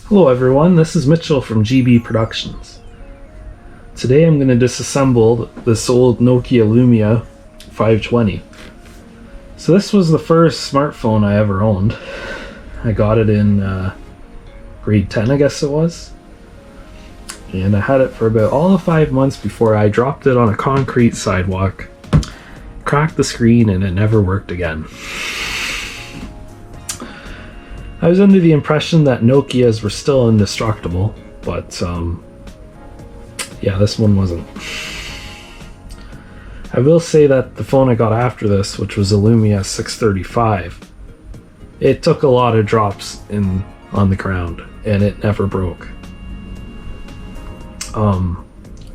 Hello everyone, this is Mitchell from GB Productions. Today I'm going to disassemble this old Nokia Lumia 520. So this was the first smartphone I ever owned. I got it in grade 10, I guess it was. And I had it for about all of 5 months before I dropped it on a concrete sidewalk, cracked the screen, and it never worked again. I was under the impression that Nokias were still indestructible, but yeah, this one wasn't. I will say that the phone I got after this, which was a Lumia 635, it took a lot of drops on the ground, and it never broke.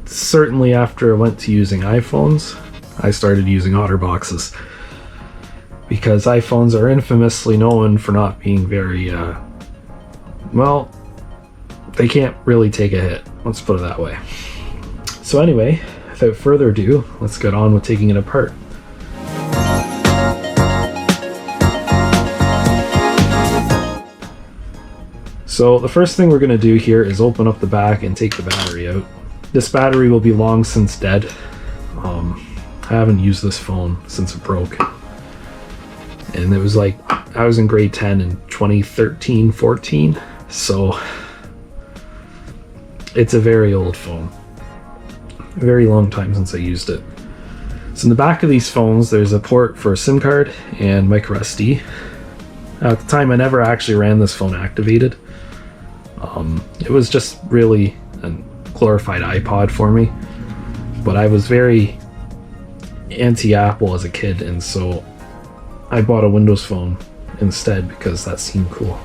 Certainly after I went to using iPhones, I started using OtterBoxes, because iPhones are infamously known for not being very, well, they can't really take a hit, let's put it that way. So anyway, without further ado, let's get on with taking it apart. So the first thing we're going to do here is open up the back and take the battery out. This battery will be long since dead. I haven't used this phone since it broke. And it was like, I was in grade 10 in 2013-14, so it's a very old phone. A very long time since I used it. So in the back of these phones, there's a port for a SIM card and micro SD. At the time, I never actually ran this phone activated. It was just really a glorified iPod for me. But I was very anti-Apple as a kid, and so I bought a Windows phone instead because that seemed cool.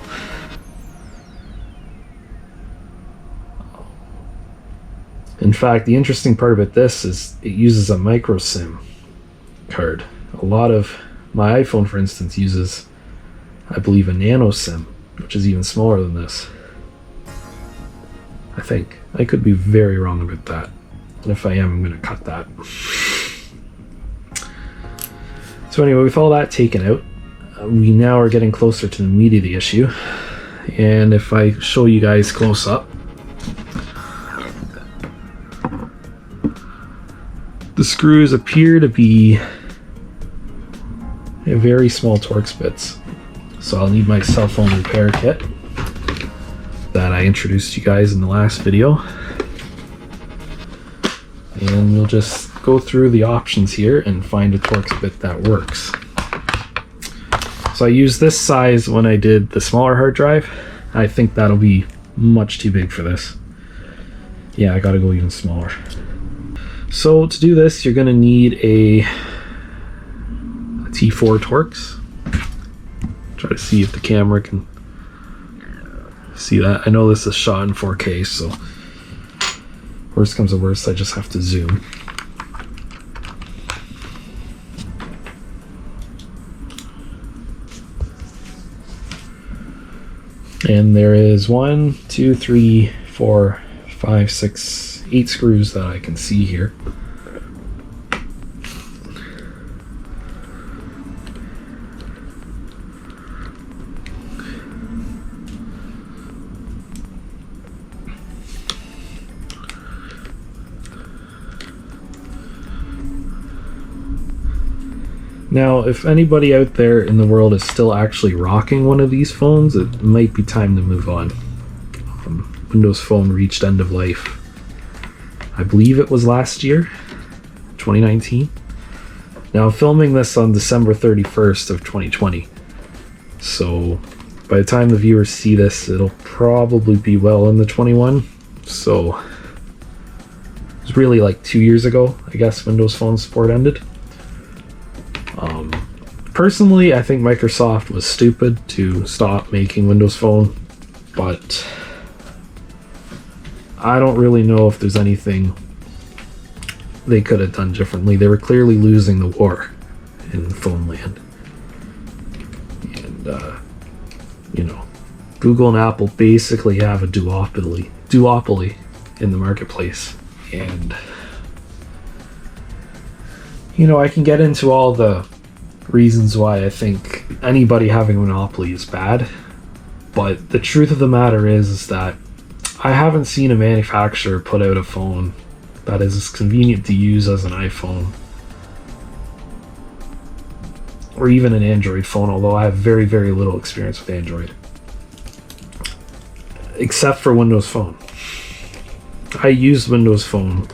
In fact, the interesting part about this is it uses a micro SIM card. A lot of my iPhone, for instance, uses, I believe, a nano SIM, which is even smaller than this. I think. I could be very wrong about that. And if I am, I'm going to cut that. So anyway, with all that taken out, we now are getting closer to the meat of the issue. And if I show you guys close up, the screws appear to be a very small Torx bits. So I'll need my cell phone repair kit that I introduced you guys in the last video. And we'll just go through the options here and find a Torx bit that works. So I used this size when I did the smaller hard drive. I think that'll be much too big for this. Yeah, I gotta go even smaller. So to do this, you're gonna need a T4 Torx. Try to see if the camera can see that. I know this is shot in 4K, so worst comes to worst, I just have to zoom. And there is 1, 2, 3, 4, 5, 6, 8 screws that I can see here. Now, if anybody out there in the world is still actually rocking one of these phones, it might be time to move on. Windows Phone reached end of life. I believe it was last year, 2019. Now, I'm filming this on December 31st of 2020. So, by the time the viewers see this, it'll probably be well into 21. So, it's really like 2 years ago, I guess, Windows Phone support ended. Personally, I think Microsoft was stupid to stop making Windows Phone, but I don't really know if there's anything they could have done differently. They were clearly losing the war in phone land. And, you know, Google and Apple basically have a duopoly in the marketplace. And, you know, I can get into all the reasons why I think anybody having a monopoly is bad, But the truth of the matter is that I haven't seen a manufacturer put out a phone that is as convenient to use as an iPhone or even an Android phone, although I have very, very little experience with Android. Except for Windows Phone. I used Windows Phone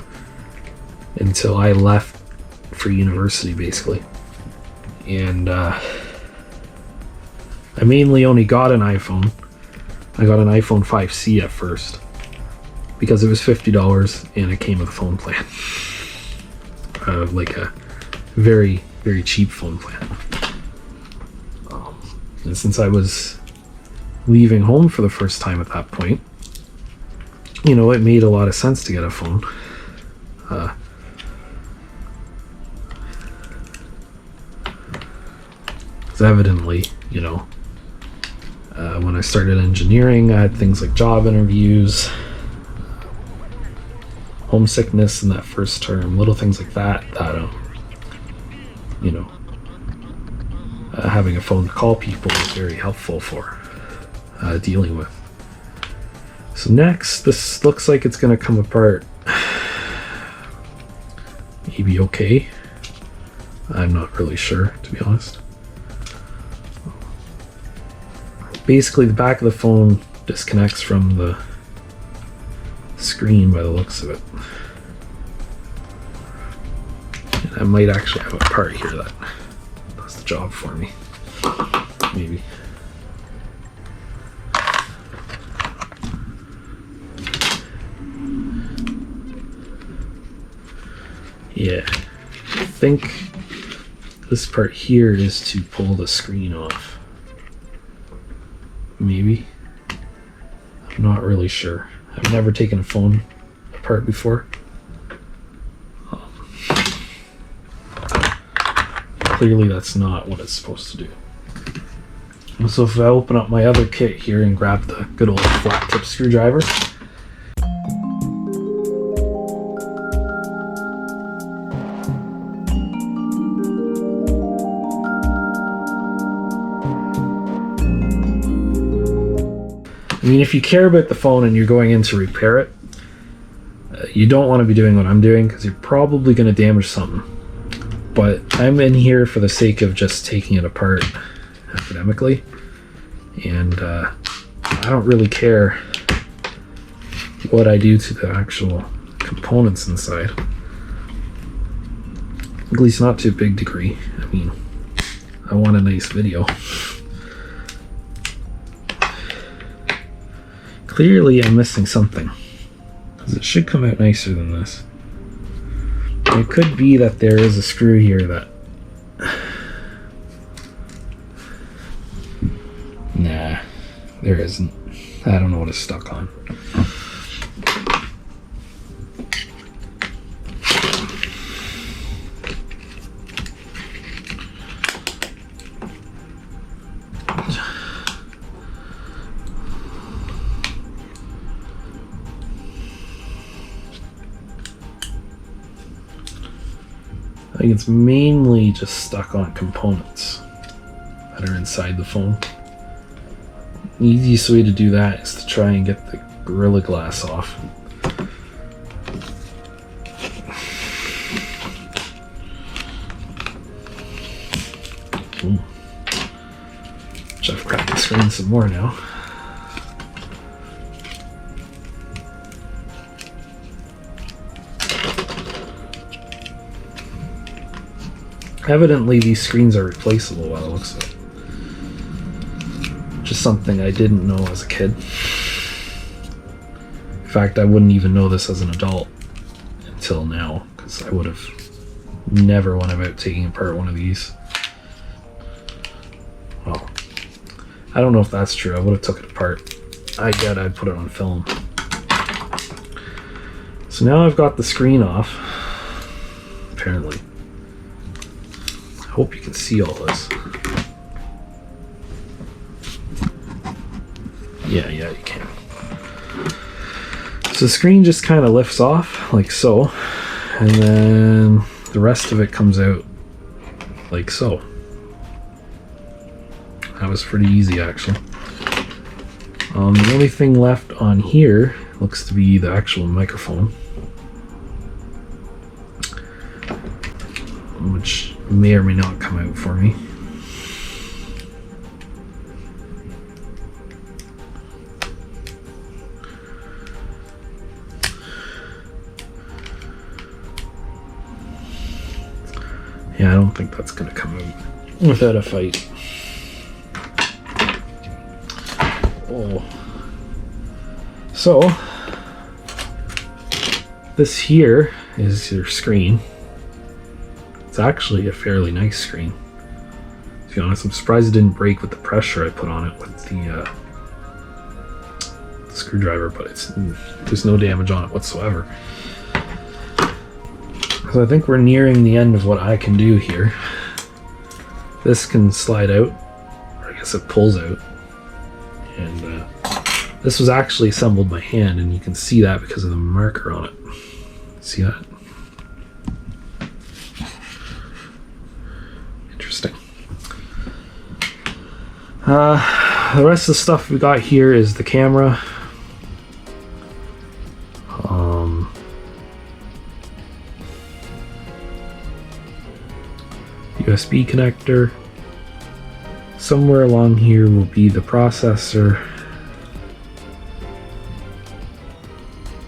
until I left for university, basically. And I mainly only got an iPhone. I got an iPhone 5C at first because it was $50 and it came with a phone plan. Like a very, very cheap phone plan. And since I was leaving home for the first time at that point, you know, it made a lot of sense to get a phone. Because evidently, you know, when I started engineering, I had things like job interviews, homesickness in that first term, little things like that, you know, having a phone to call people is very helpful for dealing with. So next, this looks like it's going to come apart. Maybe okay. I'm not really sure, to be honest. Basically, the back of the phone disconnects from the screen by the looks of it. And I might actually have a part here that does the job for me. Maybe. Yeah, I think this part here is to pull the screen off. Maybe. I'm not really sure. I've never taken a phone apart before. Clearly that's not what it's supposed to do. So if I open up my other kit here and grab the good old flat tip screwdriver, I mean, if you care about the phone and you're going in to repair it, you don't want to be doing what I'm doing because you're probably going to damage something. But I'm in here for the sake of just taking it apart academically, and I don't really care what I do to the actual components inside. At least not to a big degree. I mean, I want a nice video. Clearly I'm missing something, because it should come out nicer than this. It could be that there is a screw here that... Nah, there isn't. I don't know what it's stuck on. I think it's mainly just stuck on components that are inside the phone. The easiest way to do that is to try and get the Gorilla Glass off. Which I've cracked the screen some more now. Evidently these screens are replaceable by the looks of it. Just something I didn't know as a kid. In fact, I wouldn't even know this as an adult until now, because I would have never went about taking apart one of these. Well, I don't know if that's true. I would have took it apart. I get I'd put it on film. So now I've got the screen off, apparently. I hope you can see all this. Yeah, you can. So the screen just kind of lifts off, like so, and then the rest of it comes out like so. That was pretty easy, actually. The only thing left on here looks to be the actual microphone, which may or may not come out for me. Yeah, I don't think that's going to come out without a fight. Oh. So, this here is your screen. It's actually a fairly nice screen. To be honest, I'm surprised it didn't break with the pressure I put on it with the screwdriver, but there's no damage on it whatsoever. So I think we're nearing the end of what I can do here. This can slide out, or I guess it pulls out. And this was actually assembled by hand, and you can see that because of the marker on it. See that? Interesting. The rest of the stuff we got here is the camera. USB connector. Somewhere along here will be the processor.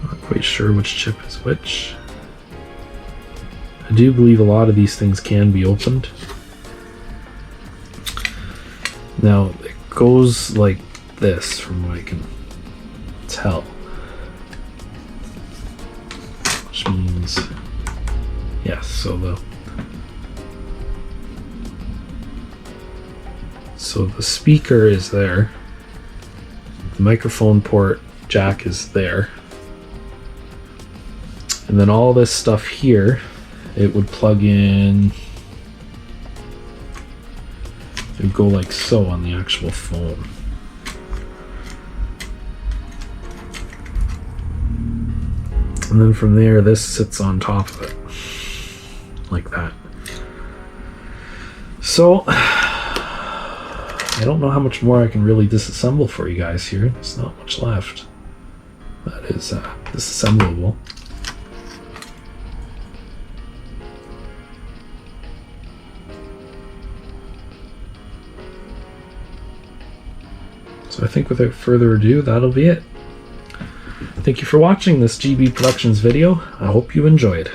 Not quite sure which chip is which. I do believe a lot of these things can be opened. Now it goes like this from what I can tell. Which means, yes, so the speaker is there, the microphone port jack is there, and then all this stuff here, it would plug in, it would go like so on the actual phone. And then from there, this sits on top of it, like that. So, I don't know how much more I can really disassemble for you guys here. There's not much left. That is disassemblable. So I think without further ado, that'll be it. Thank you for watching this GB Productions video. I hope you enjoyed.